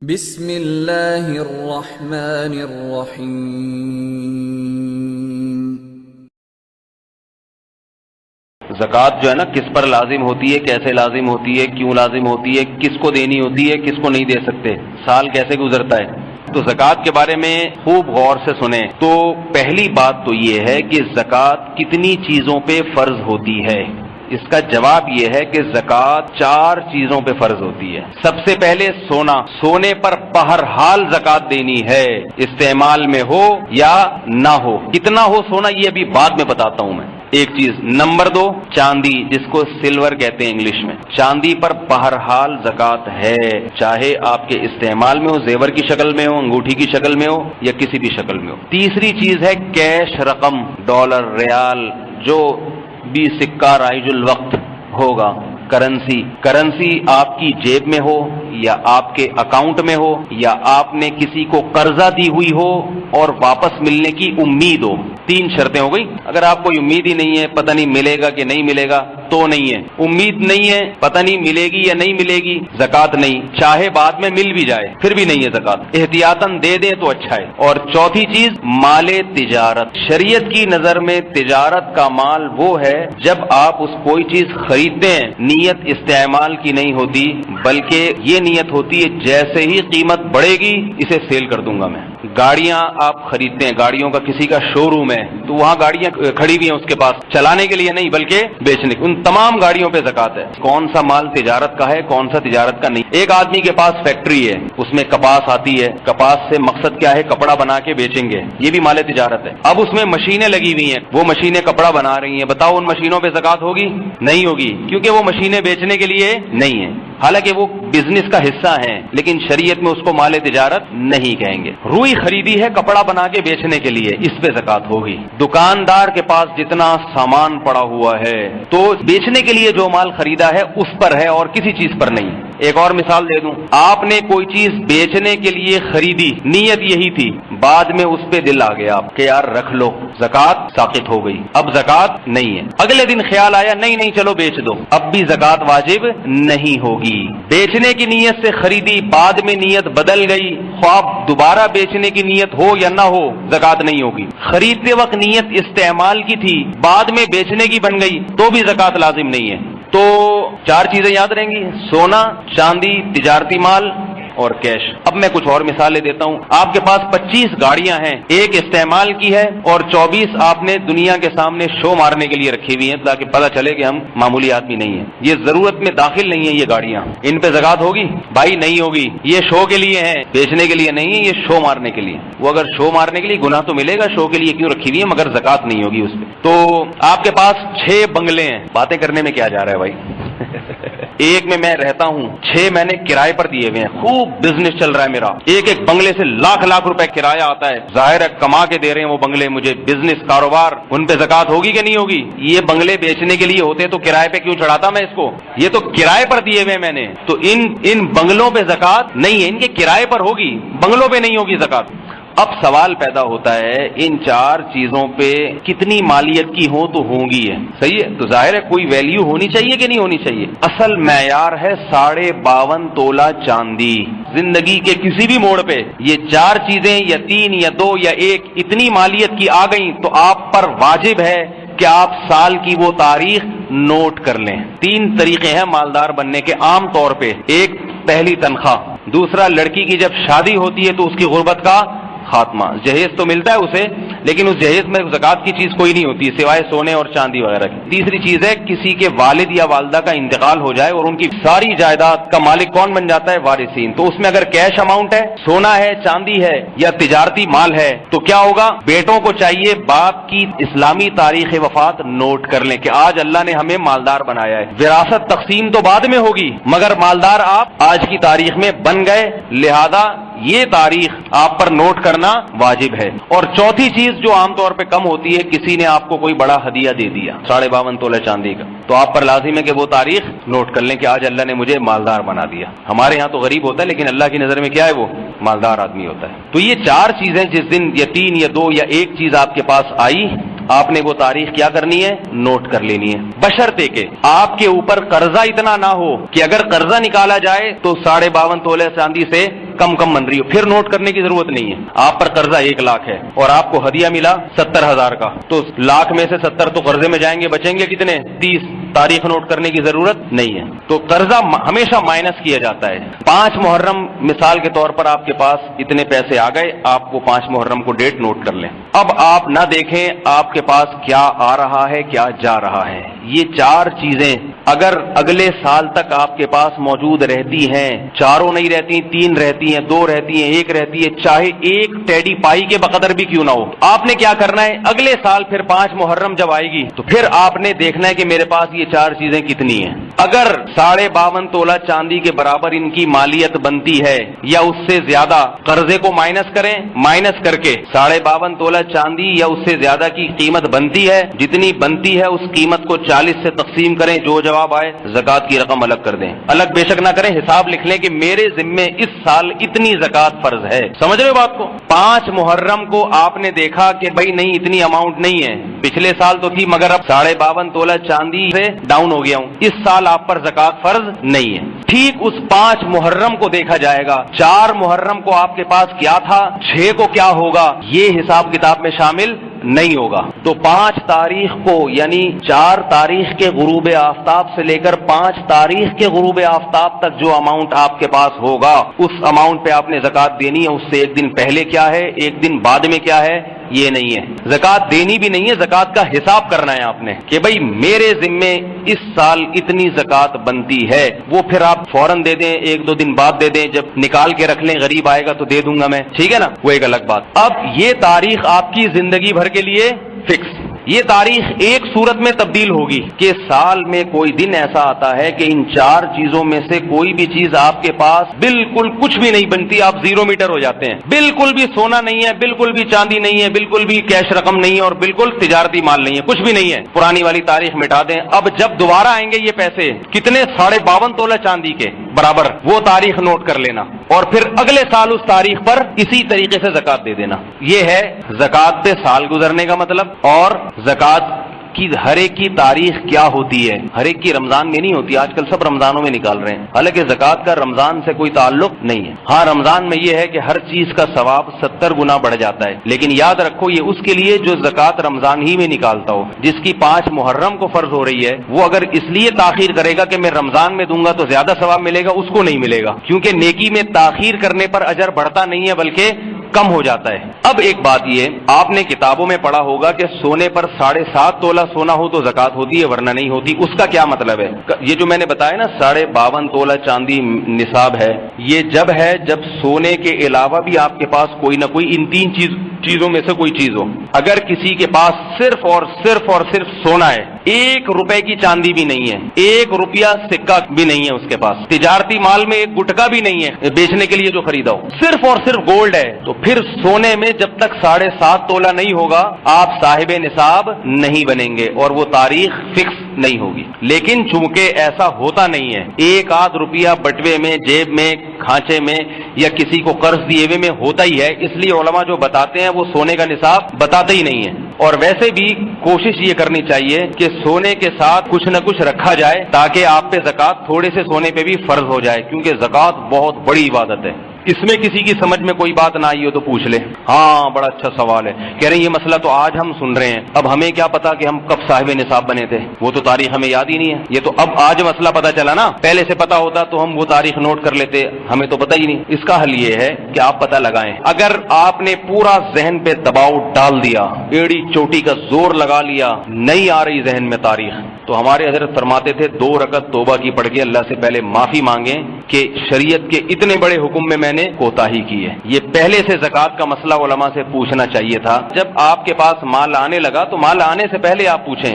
بسم اللہ الرحمن الرحیم۔ زکوٰۃ جو ہے نا کس پر لازم ہوتی ہے، کیسے لازم ہوتی ہے، کیوں لازم ہوتی ہے، کس کو دینی ہوتی ہے، کس کو نہیں دے سکتے، سال کیسے گزرتا ہے، تو زکوٰۃ کے بارے میں خوب غور سے سنیں۔ تو پہلی بات تو یہ ہے کہ زکوٰۃ کتنی چیزوں پہ فرض ہوتی ہے۔ اس کا جواب یہ ہے کہ زکوٰۃ 4 چیزوں پہ فرض ہوتی ہے۔ سب سے پہلے سونا، سونے پر بہرحال زکوٰۃ دینی ہے، استعمال میں ہو یا نہ ہو۔ کتنا ہو سونا یہ ابھی بعد میں بتاتا ہوں میں۔ ایک چیز۔ نمبر 2 چاندی، جس کو سلور کہتے ہیں انگلش میں، چاندی پر بہرحال زکوٰۃ ہے، چاہے آپ کے استعمال میں ہو، زیور کی شکل میں ہو، انگوٹھی کی شکل میں ہو یا کسی بھی شکل میں ہو۔ تیسری چیز ہے کیش رقم، ڈالر، ریال، جو بھی سکہ رائج الوقت ہوگا، کرنسی آپ کی جیب میں ہو یا آپ کے اکاؤنٹ میں ہو یا آپ نے کسی کو قرضہ دی ہوئی ہو اور واپس ملنے کی امید ہو۔ 3 شرطیں ہو گئی۔ اگر آپ کوئی امید ہی نہیں ہے، پتہ نہیں ملے گا کہ نہیں ملے گا، تو نہیں ہے۔ امید نہیں ہے، پتہ نہیں ملے گی یا نہیں ملے گی، زکوٰۃ نہیں، چاہے بعد میں مل بھی جائے پھر بھی نہیں ہے زکوٰۃ، احتیاطاً دے دیں تو اچھا ہے۔ اور چوتھی چیز مال تجارت۔ شریعت کی نظر میں تجارت کا مال وہ ہے جب آپ اس کوئی چیز خریدتے ہیں، نیت استعمال کی نہیں ہوتی بلکہ یہ نیت ہوتی ہے جیسے ہی قیمت بڑھے گی اسے سیل کر دوں گا میں۔ گاڑیاں آپ خریدتے ہیں، گاڑیوں کا کسی کا شو روم ہے تو وہاں گاڑیاں کھڑی ہوئی ہیں اس کے پاس، چلانے کے لیے نہیں بلکہ بیچنے کی، ان تمام گاڑیوں پہ زکوٰۃ ہے۔ کون سا مال تجارت کا ہے، کون سا تجارت کا نہیں۔ ایک آدمی کے پاس فیکٹری ہے، اس میں کپاس آتی ہے، کپاس سے مقصد کیا ہے، کپڑا بنا کے بیچیں گے، یہ بھی مال تجارت ہے۔ اب اس میں مشینیں لگی ہوئی ہیں، وہ مشینیں کپڑا بنا رہی ہیں، بتاؤ ان مشینوں پہ زکوٰۃ ہوگی؟ نہیں ہوگی، کیونکہ وہ مشینیں بیچنے کے لیے نہیں ہیں، حالانکہ وہ بزنس کا حصہ ہیں، لیکن شریعت میں اس کو مال تجارت نہیں کہیں گے۔ روئی خریدی ہے کپڑا بنا کے بیچنے کے لیے، اس پہ زکوٰۃ ہوگی۔ دکاندار کے پاس جتنا سامان پڑا ہوا ہے تو بیچنے کے لیے جو مال خریدا ہے اس پر ہے اور کسی چیز پر نہیں۔ ایک اور مثال دے دوں، آپ نے کوئی چیز بیچنے کے لیے خریدی، نیت یہی تھی، بعد میں اس پہ دل آ گیا آپ کہ یار رکھ لو، زکوٰۃ ساقط ہو گئی، اب زکوٰۃ نہیں ہے۔ اگلے دن خیال آیا نہیں چلو بیچ دو، اب بھی زکوٰۃ واجب نہیں ہوگی۔ بیچنے کی نیت سے خریدی، بعد میں نیت بدل گئی، خواب دوبارہ بیچنے کی نیت ہو یا نہ ہو، زکوٰۃ نہیں ہوگی۔ خریدتے وقت نیت استعمال کی تھی، بعد میں بیچنے کی بن گئی تو بھی زکوٰۃ لازم نہیں ہے۔ تو 4 چیزیں یاد رہیں گی، سونا، چاندی، تجارتی مال اور کیش۔ اب میں کچھ اور مثالیں دیتا ہوں۔ آپ کے پاس 25 گاڑیاں ہیں، ایک استعمال کی ہے اور 24 آپ نے دنیا کے سامنے شو مارنے کے لیے رکھی ہوئی ہیں تاکہ پتہ چلے کہ ہم معمولی آدمی نہیں ہیں، یہ ضرورت میں داخل نہیں ہے، یہ گاڑیاں، ان پہ زکوٰۃ ہوگی؟ بھائی نہیں ہوگی، یہ شو کے لیے ہیں، بیچنے کے لیے نہیں ہے، یہ شو مارنے کے لیے۔ وہ اگر شو مارنے کے لیے گناہ تو ملے گا، شو کے لیے کیوں رکھی ہوئی ہے، مگر زکوٰۃ نہیں ہوگی اس پہ۔ تو آپ کے پاس 6 بنگلے ہیں، باتیں کرنے میں کیا جا رہا ہے بھائی؟ ایک میں رہتا ہوں، 6 میں نے کرائے پر دیے ہوئے ہیں، خوب بزنس چل رہا ہے میرا، ایک بنگلے سے لاکھ روپے کرایہ آتا ہے، ظاہر ہے کما کے دے رہے ہیں وہ بنگلے مجھے، بزنس، کاروبار، ان پہ زکوٰۃ ہوگی کہ نہیں ہوگی؟ یہ بنگلے بیچنے کے لیے ہوتے تو کرائے پہ کیوں چڑھاتا میں اس کو؟ یہ تو کرائے پر دیے ہوئے میں نے، تو ان بنگلوں پہ زکوٰۃ نہیں ہے، ان کے کرائے پر ہوگی، بنگلوں پہ نہیں ہوگی زکوٰۃ۔ اب سوال پیدا ہوتا ہے ان 4 چیزوں پہ کتنی مالیت کی ہو تو ہوں گی ہے، صحیح ہے؟ تو ظاہر ہے کوئی ویلیو ہونی چاہیے کہ نہیں ہونی چاہیے۔ اصل معیار ہے 52.5 تولہ چاندی۔ زندگی کے کسی بھی موڑ پہ یہ 4 چیزیں یا 3 یا 2 یا 1 اتنی مالیت کی آ گئیں تو آپ پر واجب ہے کہ آپ سال کی وہ تاریخ نوٹ کر لیں۔ 3 طریقے ہیں مالدار بننے کے عام طور پہ، ایک پہلی تنخواہ، دوسرا لڑکی کی جب شادی ہوتی ہے تو اس کی غربت کا خاتمہ، جہیز تو ملتا ہے اسے لیکن اس جہیز میں زکوٰۃ کی چیز کوئی نہیں ہوتی سوائے سونے اور چاندی وغیرہ کی۔ تیسری چیز ہے کسی کے والد یا والدہ کا انتقال ہو جائے اور ان کی ساری جائیداد کا مالک کون بن جاتا ہے؟ وارثین۔ تو اس میں اگر کیش اماؤنٹ ہے، سونا ہے، چاندی ہے یا تجارتی مال ہے تو کیا ہوگا؟ بیٹوں کو چاہیے باپ کی اسلامی تاریخ وفات نوٹ کر لیں کہ آج اللہ نے ہمیں مالدار بنایا ہے۔ وراثت تقسیم تو بعد میں ہوگی مگر مالدار آپ آج کی تاریخ میں بن گئے، لہذا یہ تاریخ آپ پر نوٹ کرنا واجب ہے۔ اور چوتھی چیز جو عام طور پہ کم ہوتی ہے، کسی نے آپ کو کوئی بڑا ہدیہ دے دیا 52.5 تولہ چاندی کا، تو آپ پر لازم ہے کہ وہ تاریخ نوٹ کر لیں کہ آج اللہ نے مجھے مالدار بنا دیا۔ ہمارے یہاں تو غریب ہوتا ہے لیکن اللہ کی نظر میں کیا ہے؟ وہ مالدار آدمی ہوتا ہے۔ تو یہ 4 چیزیں جس دن یا 3 یا 2 یا 1 چیز آپ کے پاس آئی آپ نے وہ تاریخ کیا کرنی ہے؟ نوٹ کر لینی ہے، بشرطے کہ آپ کے اوپر قرضہ اتنا نہ ہو کہ اگر قرضہ نکالا جائے تو 52.5 تولے چاندی سے کم کم بن رہی ہو، پھر نوٹ کرنے کی ضرورت نہیں ہے۔ آپ پر قرضہ 1 لاکھ ہے اور آپ کو ہدیہ ملا 70,000 کا، تو لاکھ میں سے 70 تو قرضے میں جائیں گے، بچیں گے کتنے؟ 30۔ تاریخ نوٹ کرنے کی ضرورت نہیں ہے، تو قرضہ ہمیشہ مائنس کیا جاتا ہے۔ 5 محرم مثال کے طور پر آپ کے پاس اتنے پیسے آ گئے، آپ وہ 5 محرم کو ڈیٹ نوٹ کر لیں۔ اب آپ نہ دیکھیں آپ کے پاس کیا آ رہا ہے کیا جا رہا ہے، یہ 4 چیزیں اگر اگلے سال تک آپ کے پاس موجود رہتی ہیں، 4 نہیں رہتی، 3 رہتی ہیں، 2 رہتی ہیں، 1 رہتی ہے، چاہے 1 ٹیڈی پائی کے بقدر بھی کیوں نہ ہو، آپ نے کیا کرنا ہے؟ اگلے سال پھر 5 محرم جب آئے گی تو پھر آپ نے دیکھنا ہے کہ میرے پاس یہ 4 چیزیں کتنی ہیں۔ اگر 52.5 تولہ چاندی کے برابر ان کی مالیت بنتی ہے یا اس سے زیادہ، قرضے کو مائنس کریں، مائنس کر کے 52.5 تولہ چاندی یا اس سے زیادہ کی قیمت بنتی ہے، جتنی بنتی ہے اس قیمت کو 40 سے تقسیم کریں، جو جواب آئے زکات کی رقم الگ کر دیں۔ الگ بے شک نہ کریں، حساب لکھ لیں کہ میرے ذمے اس سال اتنی زکات فرض ہے۔ سمجھ رہے ہو بات کو؟ 5 محرم کو آپ نے دیکھا کہ بھائی نہیں اتنی اماؤنٹ نہیں ہے، پچھلے سال تو تھی مگر اب 52.5 تولہ چاندی سے ڈاؤن ہو گیا ہوں، اس سال آپ پر زکات فرض نہیں ہے۔ ٹھیک اس 5 محرم کو دیکھا جائے گا، 4 محرم کو آپ کے پاس کیا تھا، 6 کو کیا ہوگا، یہ حساب کتاب میں شامل نہیں ہوگا۔ تو 5 تاریخ کو یعنی 4 تاریخ کے غروب آفتاب سے لے کر 5 تاریخ کے غروب آفتاب تک جو اماؤنٹ آپ کے پاس ہوگا اس اماؤنٹ پہ آپ نے زکات دینی ہے۔ اس سے 1 دن پہلے کیا ہے، 1 دن بعد میں کیا ہے، یہ نہیں ہے۔ زکات دینی بھی نہیں ہے، زکات کا حساب کرنا ہے آپ نے کہ بھائی میرے ذمے اس سال اتنی زکات بنتی ہے، وہ پھر آپ فوراً دے دیں، 1-2 دن بعد دے دیں، جب نکال کے رکھ لیں غریب آئے گا تو دے دوں گا میں، ٹھیک ہے نا، وہ ایک الگ بات۔ اب یہ تاریخ آپ کی زندگی بھر کے لیے فکس، یہ تاریخ ایک صورت میں تبدیل ہوگی کہ سال میں کوئی دن ایسا آتا ہے کہ ان 4 چیزوں میں سے کوئی بھی چیز آپ کے پاس بالکل کچھ بھی نہیں بنتی، آپ 0 میٹر ہو جاتے ہیں، بالکل بھی سونا نہیں ہے، بالکل بھی چاندی نہیں ہے، بالکل بھی کیش رقم نہیں ہے اور بالکل تجارتی مال نہیں ہے، کچھ بھی نہیں ہے، پرانی والی تاریخ مٹا دیں۔ اب جب دوبارہ آئیں گے یہ پیسے کتنے، 52.5 تولہ چاندی کے برابر، وہ تاریخ نوٹ کر لینا اور پھر اگلے سال اس تاریخ پر اسی طریقے سے زکات دے دینا۔ یہ ہے زکات پہ سال گزرنے کا مطلب۔ اور زکات کی ہر ایک کی تاریخ کیا ہوتی ہے، ہر ایک کی رمضان میں نہیں ہوتی، آج کل سب رمضانوں میں نکال رہے ہیں، حالانکہ زکات کا رمضان سے کوئی تعلق نہیں ہے۔ ہاں رمضان میں یہ ہے کہ ہر چیز کا ثواب 70 گنا بڑھ جاتا ہے، لیکن یاد رکھو یہ اس کے لیے جو زکات رمضان ہی میں نکالتا ہو، جس کی 5 محرم کو فرض ہو رہی ہے، وہ اگر اس لیے تاخیر کرے گا کہ میں رمضان میں دوں گا تو زیادہ ثواب ملے گا، اس کو نہیں ملے گا، کیونکہ نیکی میں تاخیر کرنے پر اجر بڑھتا نہیں ہے بلکہ کم ہو جاتا ہے۔ اب ایک بات یہ، آپ نے کتابوں میں پڑھا ہوگا کہ سونے پر 7.5 تولہ سونا ہو تو زکات ہوتی ہے ورنہ نہیں ہوتی، اس کا کیا مطلب ہے؟ یہ جو میں نے بتایا نا 52.5 تولہ چاندی نصاب ہے، یہ جب ہے جب سونے کے علاوہ بھی آپ کے پاس کوئی نہ کوئی ان 3 چیزوں میں سے کوئی چیز ہو۔ اگر کسی کے پاس صرف اور صرف سونا ہے، 1 روپے کی چاندی بھی نہیں ہے، 1 روپیہ سکہ بھی نہیں ہے اس کے پاس، تجارتی مال میں 1 گٹکا بھی نہیں ہے بیچنے کے لیے جو خریدا ہو، صرف اور صرف گولڈ ہے، تو پھر سونے میں جب تک 7.5 تولہ نہیں ہوگا آپ صاحب نصاب نہیں بنیں گے اور وہ تاریخ فکس نہیں ہوگی۔ لیکن چونکہ ایسا ہوتا نہیں ہے، 1 آدھ روپیہ بٹوے میں، جیب میں، کھانچے میں یا کسی کو قرض دیے ہوئے میں ہوتا ہی ہے، اس لیے علماء جو بتاتے ہیں وہ سونے کا نصاب بتاتے ہی نہیں ہیں۔ اور ویسے بھی کوشش یہ کرنی چاہیے کہ سونے کے ساتھ کچھ نہ کچھ رکھا جائے تاکہ آپ پہ زکات تھوڑے سے سونے پہ بھی فرض ہو جائے، کیونکہ زکات بہت بڑی عبادت ہے۔ اس میں کسی کی سمجھ میں کوئی بات نہ آئی ہو تو پوچھ لے۔ ہاں بڑا اچھا سوال ہے، کہہ رہے ہیں یہ مسئلہ تو آج ہم سن رہے ہیں، اب ہمیں کیا پتا کہ ہم کب صاحب نصاب بنے تھے، وہ تو تاریخ ہمیں یاد ہی نہیں ہے، یہ تو اب آج مسئلہ پتا چلا نا، پہلے سے پتا ہوتا تو ہم وہ تاریخ نوٹ کر لیتے، ہمیں تو پتا ہی نہیں۔ اس کا حل یہ ہے کہ آپ پتہ لگائیں، اگر آپ نے پورا ذہن پہ دباؤ ڈال دیا، ایڑی چوٹی کا زور لگا لیا، نہیں آ رہی ذہن میں تاریخ، تو ہمارے حضرت فرماتے تھے 2 رکعت توبہ کی پڑھ کے اللہ سے پہلے معافی مانگیں کہ شریعت کے اتنے بڑے حکم میں میں نے کوتاہی کی ہے۔ یہ پہلے سے زکات کا مسئلہ علماء سے پوچھنا چاہیے تھا، جب آپ کے پاس مال آنے لگا تو مال آنے سے پہلے آپ پوچھیں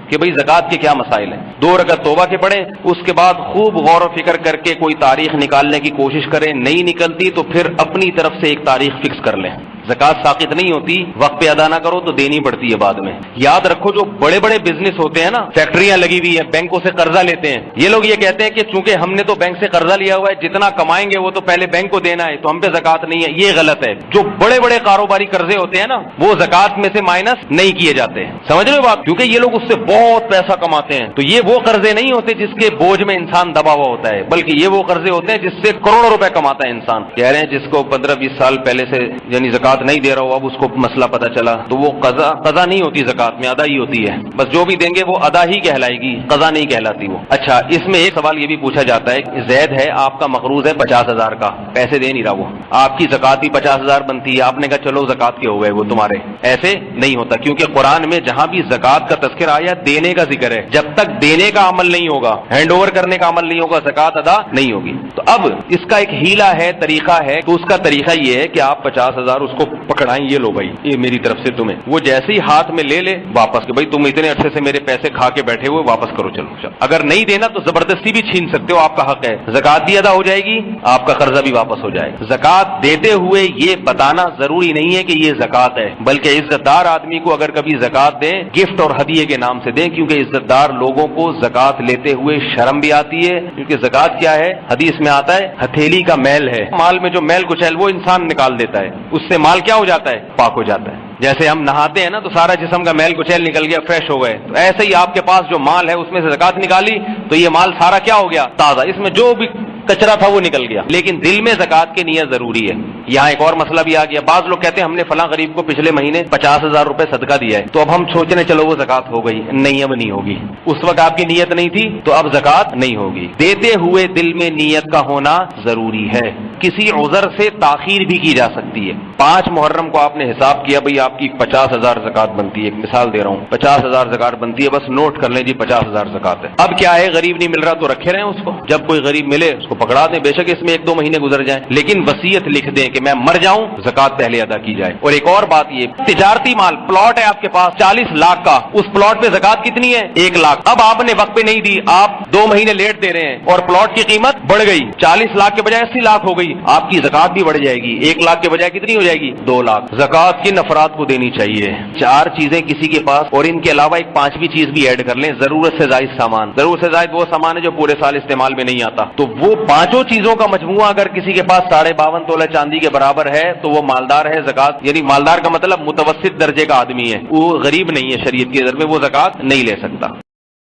کہ بھئی زکات کے کیا مسائل ہیں، 2 رکعت توبہ کے پڑھیں، اس کے بعد خوب غور و فکر کر کے کوئی تاریخ نکالنے کی کوشش کریں، نہیں نکلتی تو پھر اپنی طرف سے ایک تاریخ فکس کر لیں۔ زکات ساقط نہیں ہوتی، وقت پہ ادا نہ کرو تو دینی پڑتی ہے بعد میں۔ یاد رکھو جو بڑے بڑے بزنس ہوتے ہیں نا، فیکٹریاں لگی ہوئی ہیں، بینکوں سے قرضہ لیتے ہیں، یہ لوگ یہ کہتے ہیں کہ چونکہ ہم نے تو بینک سے قرضہ لیا ہوا ہے، جتنا کمائیں گے وہ تو پہلے بینک کو دینا ہے، تو ہم پہ زکات نہیں ہے۔ یہ غلط ہے۔ جو بڑے بڑے کاروباری قرضے ہوتے ہیں نا، وہ زکات میں سے مائنس نہیں کیے جاتے ہیں، سمجھ رہے ہو بات؟ کیونکہ یہ لوگ اس سے بہت پیسہ کماتے ہیں۔ تو یہ وہ قرضے نہیں ہوتے جس کے بوجھ میں انسان دبا ہوا ہوتا ہے، بلکہ یہ وہ قرضے ہوتے ہیں جس سے کروڑوں روپے کماتا ہے انسان۔ کہہ رہے ہیں جس کو 15-20 سال پہلے سے یعنی زکات نہیں دے رہا ہو، اب اس کو مسئلہ پتہ چلا تو وہ قضا نہیں ہوتی، زکات میں ادا ہی ہوتی ہے۔ بس جو بھی دیں گے وہ ادا ہی کہلائے گی، قضا نہیں کہلاتی وہ۔ اچھا، اس میں ایک سوال یہ بھی پوچھا جاتا ہے، زید ہے آپ کا مقروض ہے 50,000 کا، پیسے دے نہیں رہا وہ، آپ کی زکات بھی 50,000 بنتی ہے، آپ نے کہا چلو زکات کے ہو گئے وہ تمہارے۔ ایسے نہیں ہوتا، کیونکہ قرآن میں جہاں بھی زکات کا تذکرہ آیا دینے کا ذکر ہے۔ جب تک دینے کا عمل نہیں ہوگا، ہینڈ اوور کرنے کا عمل نہیں ہوگا، زکات ادا نہیں ہوگی۔ تو اب اس کا ایک ہیلا ہے، طریقہ ہے، تو اس کا طریقہ یہ ہے کہ آپ 50,000 اس کو پکڑائیں، یہ لو بھائی یہ میری طرف سے تمہیں، وہ جیسے ہی ہاتھ میں لے لے واپس کہ بھائی تم اتنے عرصے سے میرے پیسے کھا کے بیٹھے ہوئے، واپس کرو چلو۔ اگر نہیں دینا تو زبردستی بھی چھین سکتے ہو، آپ کا حق ہے، زکات بھی ادا ہو جائے گی، آپ کا قرضہ بھی واپس ہو جائے گا۔ زکات دیتے ہوئے یہ بتانا ضروری نہیں ہے کہ یہ زکات ہے، بلکہ عزت دار آدمی کو اگر کبھی زکات دیں، گفٹ اور ہدیے کے نام سے دیں، کیونکہ عزت دار لوگوں کو زکات لیتے ہوئے شرم بھی آتی ہے، کیونکہ زکات کیا ہے؟ حدیث میں آتا ہے ہتھیلی کا میل ہے، مال میں جو میل کچیل وہ انسان نکال دیتا ہے، اس سے مال کیا ہو جاتا ہے؟ پاک ہو جاتا ہے۔ جیسے ہم نہاتے ہیں نا تو سارا جسم کا میل کچیل نکل گیا، فریش ہو گئے، تو ایسے ہی آپ کے پاس جو مال ہے اس میں سے زکات نکالی تو یہ مال سارا کیا ہو گیا؟ تازہ، اس میں جو بھی کچرا تھا وہ نکل گیا۔ لیکن دل میں زکات کی نیت ضروری ہے۔ یہاں ایک اور مسئلہ بھی آ گیا، بعض لوگ کہتے ہیں ہم نے فلاں غریب کو پچھلے مہینے 50,000 روپے صدقہ دیا ہے، تو اب ہم سوچ رہے چلو وہ زکات ہو گئی، نہیں اب نہیں ہوگی، اس وقت آپ کی نیت نہیں تھی تو اب زکات نہیں ہوگی۔ دیتے ہوئے دل میں نیت کا ہونا ضروری ہے۔ کسی عذر سے تاخیر بھی کی جا سکتی ہے۔ 5 محرم کو آپ نے حساب کیا بھئی آپ کی 50,000 زکات بنتی ہے، ایک مثال دے رہا ہوں، 50,000 زکات بنتی ہے، بس نوٹ کر لیں جی 50,000 زکات ہے۔ اب کیا ہے، غریب نہیں مل رہا تو رکھے رہیں اس کو، جب کوئی غریب ملے اس کو پکڑا دیں، بے شک اس میں 1-2 مہینے گزر جائیں، لیکن وصیت لکھ دیں کہ میں مر جاؤں زکات پہلے ادا کی جائے۔ اور ایک اور بات یہ، تجارتی مال، پلاٹ ہے آپ کے پاس 40 لاکھ کا، اس پلاٹ پہ زکات کتنی ہے؟ 1 لاکھ۔ اب آپ نے وقت پہ نہیں دی، آپ 2 مہینے لیٹ دے رہے ہیں اور پلاٹ کی قیمت بڑھ گئی، 40 لاکھ کے بجائے 80 لاکھ ہو گئی، آپ کی زکات بھی بڑھ جائے گی، 1 لاکھ کے بجائے کتنی ہو جائے گی؟ 2 لاکھ۔ زکات کن افراد کو دینی چاہیے؟ 4 چیزیں کسی کے پاس، اور ان کے علاوہ ایک 5ویں چیز بھی ایڈ کر لیں، ضرورت سے زائد سامان۔ ضرورت سے زائد وہ سامان ہے جو پورے سال استعمال میں نہیں آتا، تو وہ 5 چیزوں کا مجموعہ اگر کسی کے پاس 52.5 تولہ چاندی کے برابر ہے تو وہ مالدار ہے۔ زکات یعنی مالدار کا مطلب متوسط درجے کا آدمی ہے، وہ غریب نہیں ہے، شریعت کی نظر میں وہ زکات نہیں لے سکتا۔